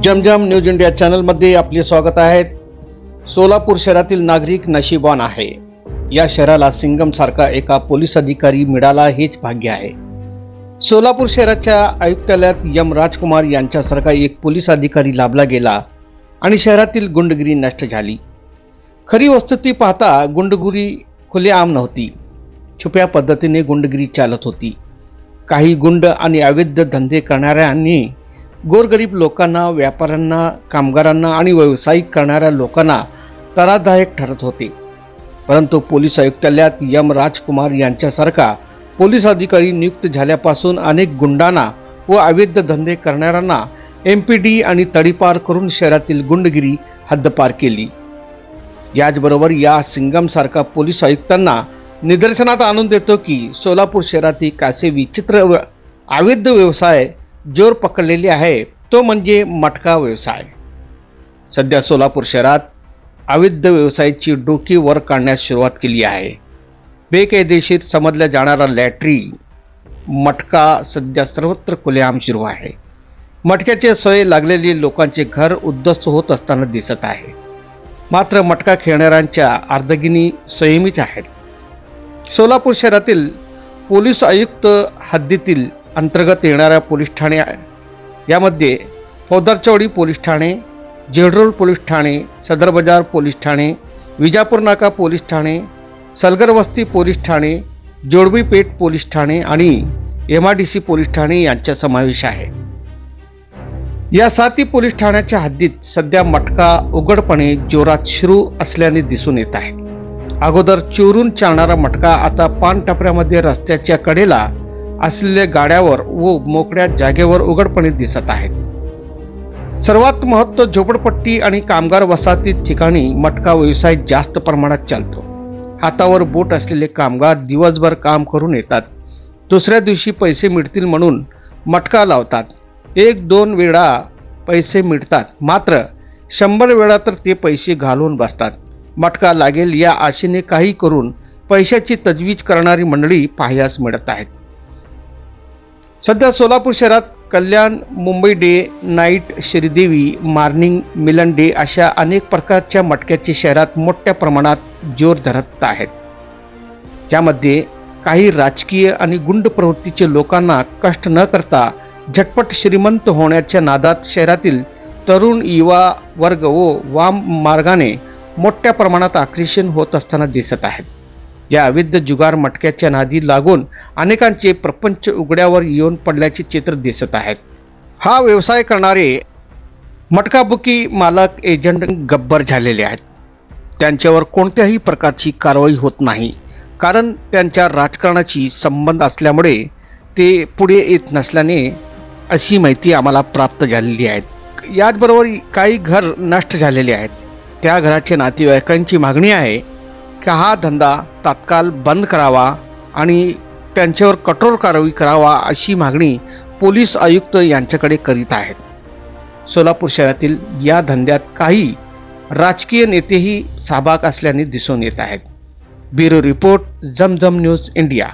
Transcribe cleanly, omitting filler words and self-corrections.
जमजम news India चॅनलमध्ये आपले स्वागत आहे। सोलापूर शहरातील नागरिक नशीबवान आहे। या शहराला सिंगम सारखा एका पोलीस अधिकारी मिळाला हेच भाग्य आहे। सोलापूर शहराच्या आयुक्तालयात एम राजकुमार यांच्यासारखा एक पोलीस अधिकारी लाभला गेला आणि शहरातील गुंडगिरी नष्ट झाली। खरी वस्तुस्थिती पाहता गुंडगिरी खुलेआम नव्हती, छुप्या पद्धतीने गुंडगिरी चालत होती। काही गुंड आणि अवैध धंदे करणाऱ्यांनी गोरगरीब लोकांना, व्यापाऱ्यांना, कामगारांना आणि व्यावसायिक करणाऱ्या लोकांना त्रासदायक ठरत होते। परंतु पोलीस आयुक्तालयात एम राजकुमार यांच्यासारखा पोलीस अधिकारी नियुक्त झाल्यापासून अनेक गुंडांना व अवैध धंदे करणाऱ्यांना एमपीडी आणि तडीपार करून शहरातील गुंडगिरी हद्दपार केली। याचबरोबर या सिंगम सारखा पोलीस आयुक्तांना निदर्शनात आणून देतो की सोलापूर शहरातील कासे विचित्र अवैध व्यवसाय जोर पकडलेली आहे, तो म्हणजे मटका व्यवसाय। सध्या सोलापूर शहरात अवैध व्यवसायाची डोकी वर काढण्यास सुरुवात केली आहे। बेकायदेशीर समजल्या जाणारा लॅटरी मटका सध्या सर्वत्र खुलेआम सुरू आहे। मटक्याचे सवय लागलेले लोकांचे घर उद्ध्वस्त होत असताना दिसत आहे। मात्र मटका खेळणाऱ्यांच्या अर्धगिनी संयमित आहेत। सोलापूर शहरातील पोलीस आयुक्त हद्दीतील अंतर्गत येणाऱ्या पोलीस ठाणे यामध्ये फौजदारचौडी पोलीस ठाणे, जेडरोल पोलीस ठाणे, सदर बाजार पोलीस ठाणे, विजापूर नाका पोलीस ठाणे, सलगर वस्ती पोलीस ठाणे, जोडबीपेठ पोलीस ठाणे आणि MIDC पोलीस ठाणे यांचा समावेश आहे। या 7 पोलीस ठाण्याच्या हद्दीत सध्या मटका उघडपणे जोरात सुरू असल्याने दिसून येत आहे। अगोदर चोरून चालणारा मटका आता पान टपऱ्यामध्ये, रस्त्याच्या कडेला असलेल्या गाड्यावर व मोकळ्या जागेवर उघडपणे दिसत आहेत। सर्वात महत्त्व झोपडपट्टी आणि कामगार वसाहती ठिकाणी मटका व्यवसाय जास्त प्रमाणात चालतो। हातावर बोट असलेले कामगार दिवसभर काम करून येतात, दुसऱ्या दिवशी पैसे मिळतील म्हणून मटका लावतात। 1-2 वेळा पैसे मिळतात, मात्र 100 वेळा तर ते पैसे घालवून बसतात। मटका लागेल या आशेने काही करून पैशाची तजवीज करणारी मंडळी पाहायला मिळत आहेत। सध्या सोलापूर शहरात Kalyan, Mumbai day, night, Sridevi, morning, Milan day अशा अनेक प्रकारच्या मटक्याचे शहरात मोठ्या प्रमाणात जोर धरत आहेत। यामध्ये काही राजकीय आणि गुंड प्रवृत्तीचे लोकांना कष्ट न करता झटपट श्रीमंत होण्याच्या नादात शहरातील तरुण युवा वर्ग व वाम मार्गाने मोठ्या प्रमाणात आकर्षण होत असताना दिसत आहेत। या अवैध जुगार मटक्याच्या नादी लागून अनेकांचे प्रपंच उघड्यावर येऊन पडल्याचे चित्र दिसत आहेत। हा व्यवसाय करणारे मटकाबुकी मालक, एजंट गब्बर झालेले आहेत। त्यांच्यावर कोणत्याही प्रकारची कारवाई होत नाही, कारण त्यांच्या राजकारणाशी संबंध असल्यामुळे ते पुढे येत नसल्याने अशी माहिती आम्हाला प्राप्त झालेली आहे। याचबरोबर काही घर नष्ट झालेले आहेत। त्या घराच्या नातेवाईकांची मागणी आहे की हा धंदा तात्काळ बंद करावा आणि त्यांच्यावर कठोर कारवाई करावा अशी मागणी पोलीस आयुक्त यांच्याकडे करीत आहेत। सोलापूर शहरातील या धंद्यात काही राजकीय नेतेही सहभाग असल्याने दिसून येत आहेत। ब्युरो रिपोर्ट, जमजम न्यूज इंडिया।